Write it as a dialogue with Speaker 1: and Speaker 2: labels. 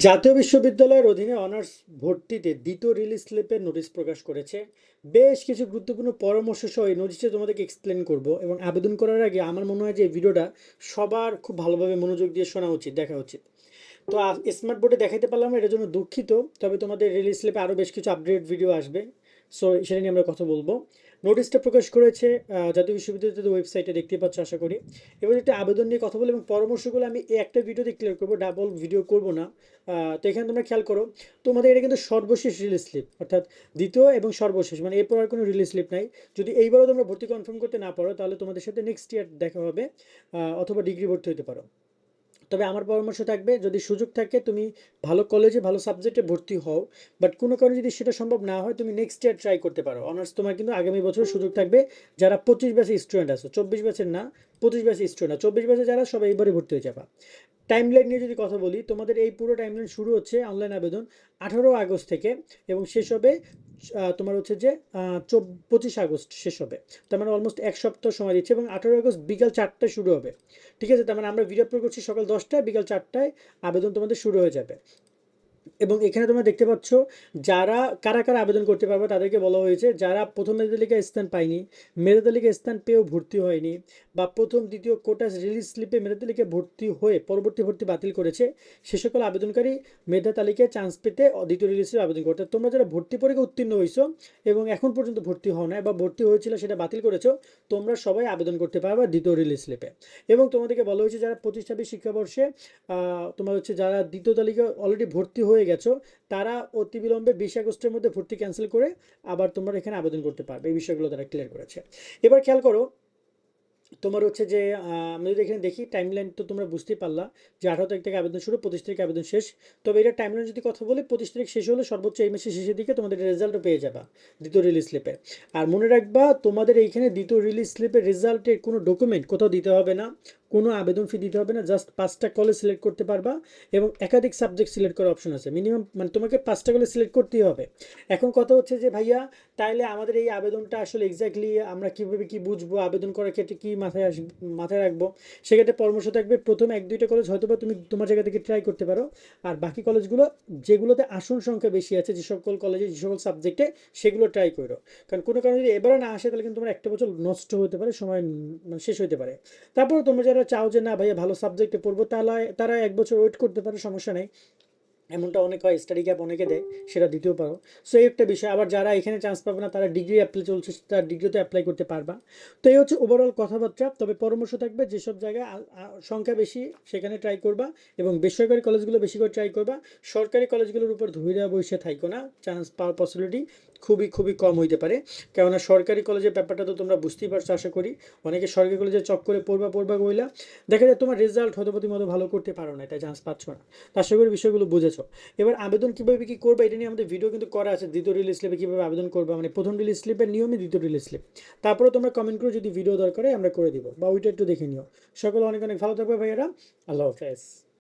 Speaker 1: জাতীয় বিশ্ববিদ্যালয়ের অধীনে অনার্স ভর্তিতে দ্বিতীয় রিলিজ স্লিপের নোটিশ প্রকাশ করেছে। বেশ কিছু গুরুত্বপূর্ণ পরামর্শ সহ এই নোটিশে তোমাদেরকে এক্সপ্লেন করব এবং আবেদন করার আগে আমার মনে হয় যে এই ভিডিওটা সবার খুব ভালোভাবে মনোযোগ দিয়ে শোনা উচিত, দেখা উচিত। তো স্মার্ট বোর্ডে দেখাইতে পারলাম না, এটার জন্য দুঃখিত। তবে তোমাদের রিলিজ স্লিপে আরও বেশ কিছু আপডেট ভিডিও আসবে, সো সেটা নিয়ে আমরা কথা বলবো। নোটিশটা প্রকাশ করেছে জাতীয় বিশ্ববিদ্যালয়ের ওয়েবসাইটে, দেখতে পাচ্ছ আশা করি। এবার একটা আবেদন নিয়ে কথা বলি এবং পরামর্শগুলো আমি এই একটা ভিডিওতে ক্লিয়ার করবো, ডাবল ভিডিও করব না। তো এখানে তোমরা খেয়াল করো, তোমাদের এটা কিন্তু সর্বশেষ রিলিজ স্লিপ, অর্থাৎ দ্বিতীয় এবং সর্বশেষ, মানে এরপর আর কোনো রিলিজ স্লিপ নাই। যদি এইবারও তোমরা ভর্তি কনফার্ম করতে না পারো, তাহলে তোমাদের সাথে নেক্সট ইয়ার দেখা হবে, অথবা ডিগ্রি ভর্তি হতে পারো। তবে আমার পরামর্শ থাকবে, যদি সুযোগ থাকে তুমি ভালো কলেজে ভালো সাবজেক্টে ভর্তি হও, বাট কোনো কারণে যদি সেটা সম্ভব না হয়, তুমি নেক্সট ইয়ার ট্রাই করতে পারো অনার্স। তোমার কিন্তু আগামী বছর সুযোগ থাকবে। যারা 25 ব্যাচের স্টুডেন্ট আছো, 24 ব্যাচের না, 25 ব্যাচের স্টুডেন্ট, 24 ব্যাচে যারা, সবাই এইবারে ভর্তি হয়ে যাবা। টাইমলাইন নিয়ে যদি কথা বলি, তোমাদের এই পুরো টাইমলাইন শুরু হচ্ছে অনলাইন আবেদন 18 আগস্ট থেকে এবং শেষ হবে তোমার হচ্ছে যে 25 আগস্ট শেষ হবে। তার মানে অলমোস্ট এক সপ্তাহ সময় দিচ্ছে এবং 18 আগস্ট বিকাল 4টায় শুরু হবে। ঠিক আছে, তার মানে আমরা ভিডিও আপলোড করছি সকাল 10টায়, বিকাল 4টায় আবেদন তোমাদের শুরু হয়ে যাবে। এবং এখানে তোমরা দেখতে পাচ্ছ যারা কারা কারা আবেদন করতে পারবে, তাদেরকে বলা হয়েছে যারা প্রথম মেধা তালিকায় স্থান পায়নি, মেধা তালিকায় স্থান পেয়েও ভর্তি হয়নি, বা প্রথম দ্বিতীয় কোটা রিলিজ স্লিপে মেধা তালিকায় ভর্তি হয়ে পরবর্তী ভর্তি বাতিল করেছে, সে সকল আবেদনকারী মেধা তালিকায় চান্স পেতে দ্বিতীয় রিলিজ স্লিপে আবেদন করতে। তোমরা যারা ভর্তি পরীক্ষা উত্তীর্ণ হয়েছো এবং এখন পর্যন্ত ভর্তি হও না, বা ভর্তি হয়েছিল সেটা বাতিল করেছো, তোমরা সবাই আবেদন করতে পারবে দ্বিতীয় রিলিজ স্লিপে। এবং তোমাদেরকে বলা হয়েছে যারা প্রতিষ্ঠাবিক শিক্ষাবর্ষে তোমার হচ্ছে যারা দ্বিতীয় তালিকা অলরেডি ভর্তি হয়ে গেছো, তারা অতি বিলম্বে 20 আগস্টের মধ্যে ভর্তি ক্যান্সেল করে আবার তোমরা এখানে আবেদন করতে পারবে। এই বিষয়গুলো তারা ক্লিয়ার করেছে। এবার খেয়াল করো, তোমার হচ্ছে যে আমি যদি এখানে দেখি টাইমলাইন, তো তোমরা বুঝতেই পারলা যে 18 তারিখ থেকে আবেদন শুরু, 25 তারিখে আবেদন শেষ। তবে এটা টাইমলাইন যদি কথা বলি, 25 তারিখ শেষ হলে সর্বোচ্চ এই মাসের শেষের দিকে তোমাদের রেজাল্টও পেয়ে যাবা দ্বিতীয় রিলিজ স্লিপে। আর মনে রাখবা, তোমাদের এইখানে দ্বিতীয় রিলিজ স্লিপের রেজাল্টের কোনো ডকুমেন্ট কোথাও দিতে হবে না, কোনো আবেদন ফি দিতে হবে না, জাস্ট 5টা কলেজ সিলেক্ট করতে পারবা এবং একাধিক সাবজেক্ট সিলেক্ট করার অপশন আছে। মিনিমাম মানে তোমাকে 5টা কলেজ সিলেক্ট করতেই হবে। এখন কথা হচ্ছে যে ভাইয়া, তাইলে আমাদের এই আবেদনটা আসলে এক্স্যাক্টলি আমরা কিভাবে কি বুঝবো, আবেদন করার ক্ষেত্রে কি মাথায় রাখবো? সেক্ষেত্রে পরামর্শ থাকবে, প্রথম 1-2টা কলেজ হয়তো বা তুমি তোমার জায়গা থেকে ট্রাই করতে পারো, আর বাকি কলেজগুলো যেগুলোতে আসন সংখ্যা বেশি আছে, যে সকল কলেজে যে সকল সাবজেক্টে, সেগুলো ট্রাই করো। কারণ কোনো কারণে যদি এবারে না আসে, তাহলে কিন্তু তোমার একটা বছর নষ্ট হতে পারে, সময় মানে শেষ হতে পারে। তারপরে তোমরা যারা চাও যে না ভাইয়া ভালো সাবজেক্টে পড়বো, তাহলে তারা 1 বছর ওয়েট করতে পারে, সমস্যা নেই। এমনটা অনেক হয়, স্টাডি গ্যাপ অনেকে দেয়, সেটা দিতেও পারো। সো এই একটা বিষয়। আবার যারা এখানে চান্স পাবে না, তারা ডিগ্রি অ্যাপ্লাই চলছে, তার ডিগ্রিতে অ্যাপ্লাই করতে পারবা। তো এই হচ্ছে ওভারঅল কথাবার্তা। তবে পরামর্শ থাকবে, যেসব জায়গায় সংখ্যা বেশি সেখানে ট্রাই করবা এবং বেসরকারি কলেজগুলো বেশি করে ট্রাই করবা। সরকারি কলেজগুলোর উপর ধৈর্য বসে থাইকো না, চান্স পাওয়ার পসিবিলিটি খুবই খুবই কম হইতে পারে। কেননা সরকারি কলেজের ব্যাপারটা তো তোমরা বুঝতেই পারছো আশা করি। অনেকে সরকারি কলেজে চক্করে পড়বা কইলা, দেখা যায় তোমার রেজাল্ট হয়তো মতো ভালো করতে পারো না, তাই চান্স পাচ্ছ না। তো আশা করি বিষয়গুলো বুঝেছো। এবার আবেদন কিভাবে কি করবে, এটা নিয়ে আমাদের ভিডিও কিন্তু করা আছে, দ্বিতীয় রিলিজ স্লিপে কিভাবে আবেদন করবে, মানে প্রথম রিলিজ স্লিপের নিয়মে দ্বিতীয় রিলিজ স্লিপ। তারপরে তোমরা কমেন্ট করে যদি ভিডিও দরকার হয় আমরা করে দিব, বা ওইটা একটু দেখে নিও। সকলে অনেক অনেক ভালো থাকবে ভাইয়েরা। আল্লাহ হাফেজ।